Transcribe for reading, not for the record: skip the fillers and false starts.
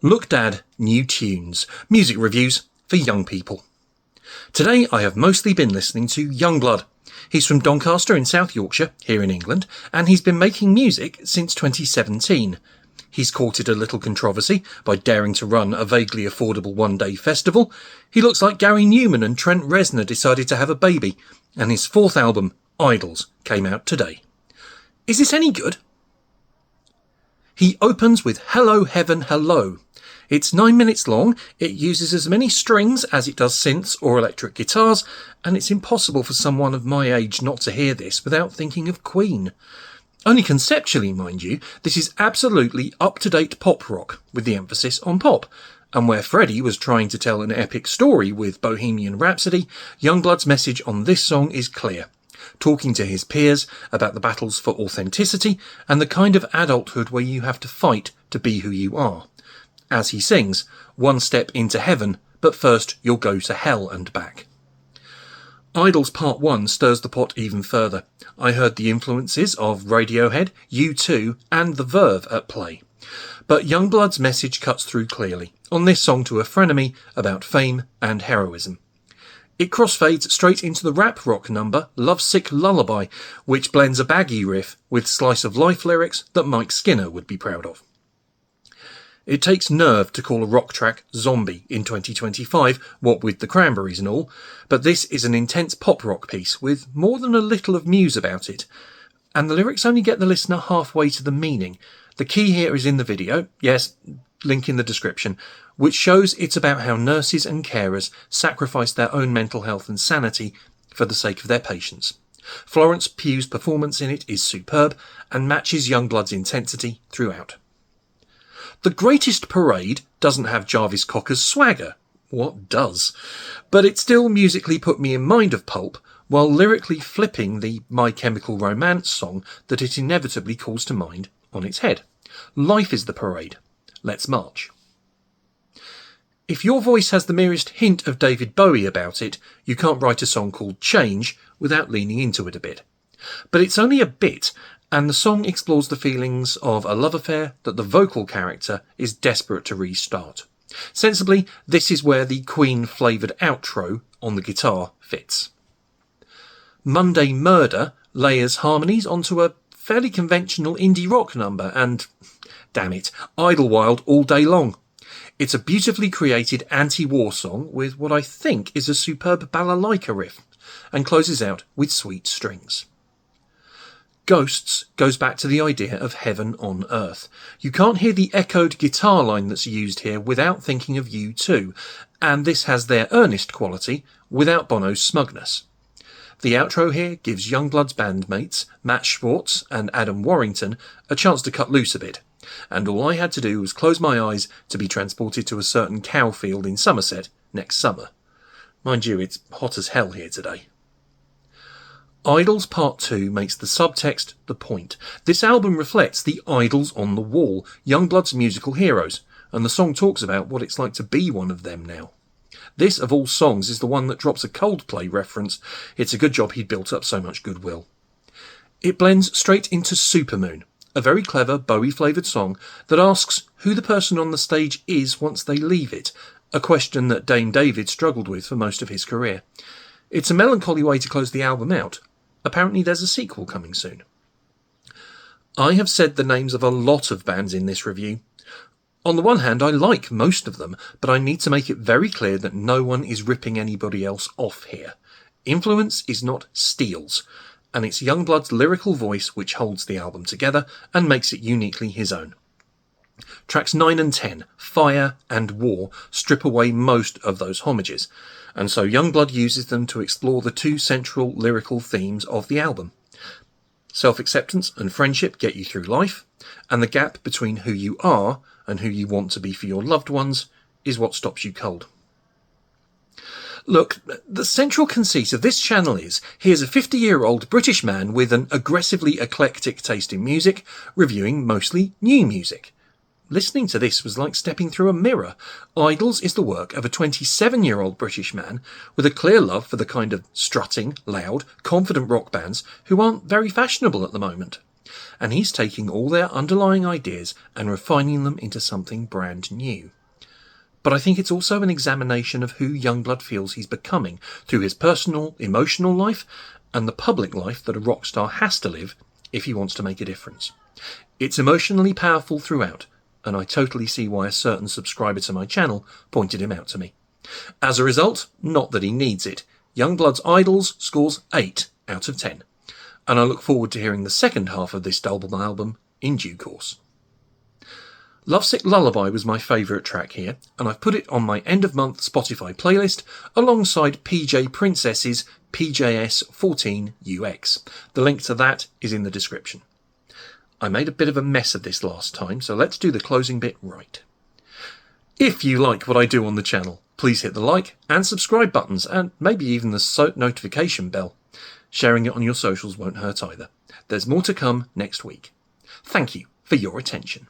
Look Dad, new tunes, music reviews for young people. Today I have mostly been listening to Yungblud. He's from Doncaster in South Yorkshire, here in England, and he's been making music since 2017. He's courted a little controversy by daring to run a vaguely affordable one-day festival. He looks like Gary Newman and Trent Reznor decided to have a baby, and his fourth album, Idols, came out today. Is this any good? He opens with Hello Heaven Hello. It's 9 minutes long, it uses as many strings as it does synths or electric guitars, and it's impossible for someone of my age not to hear this without thinking of Queen. Only conceptually, mind you, this is absolutely up-to-date pop rock, with the emphasis on pop. And where Freddie was trying to tell an epic story with Bohemian Rhapsody, Youngblood's message on this song is clear. Talking to his peers about the battles for authenticity and the kind of adulthood where you have to fight to be who you are. As he sings, one step into heaven, but first you'll go to hell and back. Idols Part 1 stirs the pot even further. I heard the influences of Radiohead, U2 and The Verve at play. But Youngblood's message cuts through clearly, on this song to a frenemy about fame and heroism. It crossfades straight into the rap rock number Lovesick Lullaby, which blends a baggy riff with slice of life lyrics that Mike Skinner would be proud of. It takes nerve to call a rock track Zombie in 2025, what with the Cranberries and all, but this is an intense pop rock piece with more than a little of Muse about it. And the lyrics only get the listener halfway to the meaning. The key here is in the video, yes, link in the description, which shows it's about how nurses and carers sacrifice their own mental health and sanity for the sake of their patients. Florence Pugh's performance in it is superb and matches Youngblood's intensity throughout. The Greatest Parade doesn't have Jarvis Cocker's swagger. What does? But it still musically put me in mind of Pulp, while lyrically flipping the My Chemical Romance song that it inevitably calls to mind on its head. Life is the parade. Let's march. If your voice has the merest hint of David Bowie about it, you can't write a song called Change without leaning into it a bit. But it's only a bit, and the song explores the feelings of a love affair that the vocal character is desperate to restart. Sensibly, this is where the Queen-flavoured outro on the guitar fits. Monday Murder layers harmonies onto a fairly conventional indie rock number and, damn it, Idlewild all day long. It's a beautifully created anti-war song with what I think is a superb balalaika riff, and closes out with sweet strings. Ghosts goes back to the idea of heaven on earth. You can't hear the echoed guitar line that's used here without thinking of U2, and this has their earnest quality without Bono's smugness. The outro here gives Youngblood's bandmates, Matt Schwartz and Adam Warrington, a chance to cut loose a bit, and all I had to do was close my eyes to be transported to a certain cow field in Somerset next summer. Mind you, it's hot as hell here today. Idols Part 2 makes the subtext the point. This album reflects the idols on the wall, Youngblood's musical heroes, and the song talks about what it's like to be one of them now. This, of all songs, is the one that drops a Coldplay reference. It's a good job he'd built up so much goodwill. It blends straight into Supermoon, a very clever Bowie-flavoured song that asks who the person on the stage is once they leave it, a question that Dame David struggled with for most of his career. It's a melancholy way to close the album out. Apparently there's a sequel coming soon. I have said the names of a lot of bands in this review. On the one hand, I like most of them, but I need to make it very clear that no one is ripping anybody else off here. Influence is not Steele's, and it's Youngblood's lyrical voice which holds the album together and makes it uniquely his own. Tracks 9 and 10, Fire and War, strip away most of those homages, and so Yungblud uses them to explore the two central lyrical themes of the album. Self-acceptance and friendship get you through life, and the gap between who you are and who you want to be for your loved ones is what stops you cold. Look, the central conceit of this channel is, here's a 50-year-old British man with an aggressively eclectic taste in music, reviewing mostly new music. Listening to this was like stepping through a mirror. Idols is the work of a 27-year-old British man with a clear love for the kind of strutting, loud, confident rock bands who aren't very fashionable at the moment. and he's taking all their underlying ideas and refining them into something brand new. But I think it's also an examination of who Yungblud feels he's becoming through his personal, emotional life and the public life that a rock star has to live if he wants to make a difference. It's emotionally powerful throughout, and I totally see why a certain subscriber to my channel pointed him out to me. As a result, not that he needs it, Yungblud's Idols scores 8 out of 10, and I look forward to hearing the second half of this double album in due course. Lovesick Lullaby was my favourite track here, and I've put it on my end-of-month Spotify playlist alongside PJ Princess's PJS 14 UX. The link to that is in the description. I made a bit of a mess of this last time, so let's do the closing bit right. If you like what I do on the channel, please hit the like and subscribe buttons, and maybe even the notification bell. Sharing it on your socials won't hurt either. There's more to come next week. Thank you for your attention.